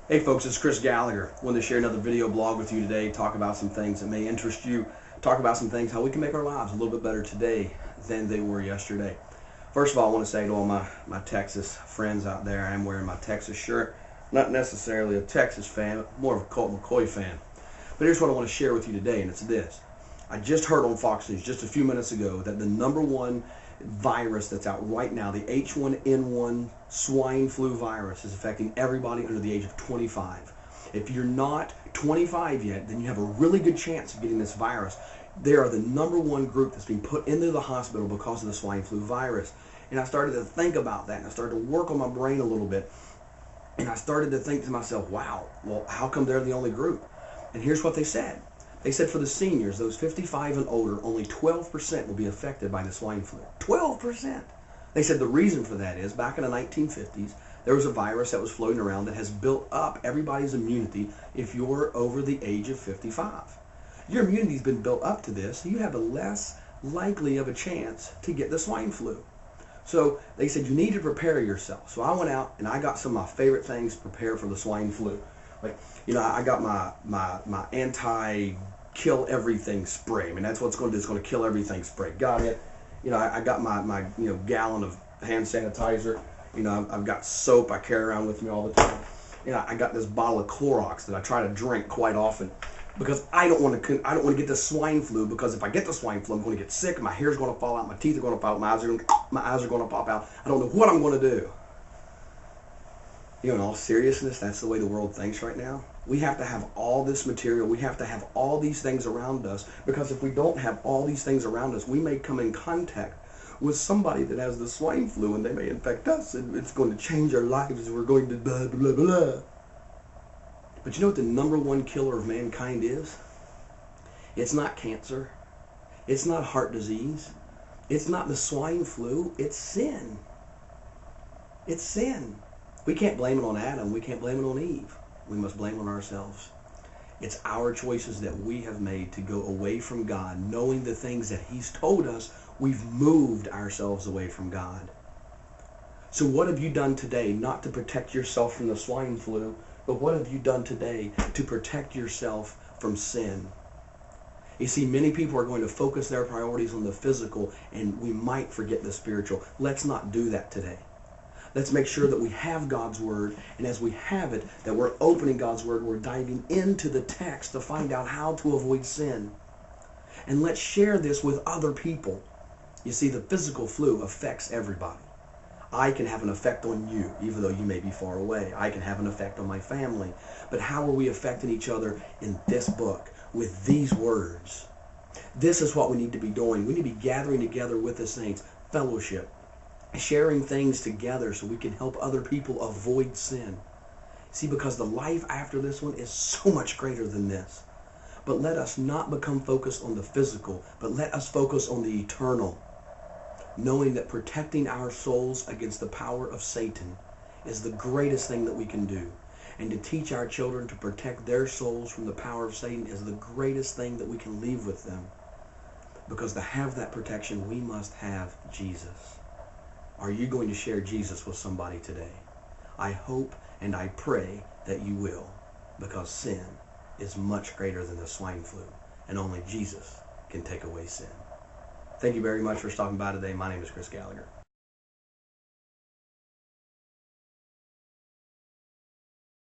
Hey folks, it's Chris Gallagher. I wanted to share another video blog with you today, talk about some things that may interest you, talk about some things, how we can make our lives a little bit better today than they were yesterday. First of all, I want to say to all my Texas friends out there, I am wearing my Texas shirt. Not necessarily a Texas fan, more of a Colt McCoy fan. But here's what I want to share with you today, and it's this. I just heard on Fox News just a few minutes ago that the #1 virus that's out right now, the H1N1 swine flu virus, is affecting everybody under the age of 25. If you're not 25 yet, then you have a really good chance of getting this virus. They are the #1 group that's being put into the hospital because of the swine flu virus. And I started to think about that, and I started to work on my brain a little bit. And I started to think to myself, wow, well, how come they're the only group? And here's what they said. They said for the seniors, those 55 and older, only 12% will be affected by the swine flu. 12%! They said the reason for that is, back in the 1950s, there was a virus that was floating around that has built up everybody's immunity if you're over the age of 55. Your immunity's been built up to this, so you have a less likely of a chance to get the swine flu. So they said you need to prepare yourself. So I went out and I got some of my favorite things to prepare for the swine flu. Like, I got my anti-kill everything spray. I mean, that's what it's going to do. It's going to kill everything spray. Got it. I got my gallon of hand sanitizer. I've got soap I carry around with me all the time. I got this bottle of Clorox that I try to drink quite often because I don't want to get the swine flu, because if I get the swine flu, I'm going to get sick. My hair's going to fall out. My teeth are going to fall out. My eyes are going to pop out. I don't know what I'm going to do. In all seriousness, that's the way the world thinks right now. We have to have all this material. We have to have all these things around us, because if we don't have all these things around us, we may come in contact with somebody that has the swine flu, and they may infect us, and it's going to change our lives. We're going to blah, blah, blah. But you know what the #1 killer of mankind is? It's not cancer. It's not heart disease. It's not the swine flu. It's sin. It's sin. We can't blame it on Adam. We can't blame it on Eve. We must blame it on ourselves. It's our choices that we have made to go away from God, knowing the things that He's told us. We've moved ourselves away from God. So what have you done today, not to protect yourself from the swine flu, but what have you done today to protect yourself from sin? You see, many people are going to focus their priorities on the physical, and we might forget the spiritual. Let's not do that today. Let's make sure that we have God's Word, and as we have it, that we're opening God's Word, we're diving into the text to find out how to avoid sin. And let's share this with other people. You see, the physical flu affects everybody. I can have an effect on you, even though you may be far away. I can have an effect on my family. But how are we affecting each other in this book, with these words? This is what we need to be doing. We need to be gathering together with the saints, fellowship, sharing things together so we can help other people avoid sin. See, because the life after this one is so much greater than this. But let us not become focused on the physical, but let us focus on the eternal, knowing that protecting our souls against the power of Satan is the greatest thing that we can do. And to teach our children to protect their souls from the power of Satan is the greatest thing that we can leave with them. Because to have that protection, we must have Jesus. Are you going to share Jesus with somebody today? I hope and I pray that you will, because sin is much greater than the swine flu, and only Jesus can take away sin. Thank you very much for stopping by today. My name is Chris Gallagher.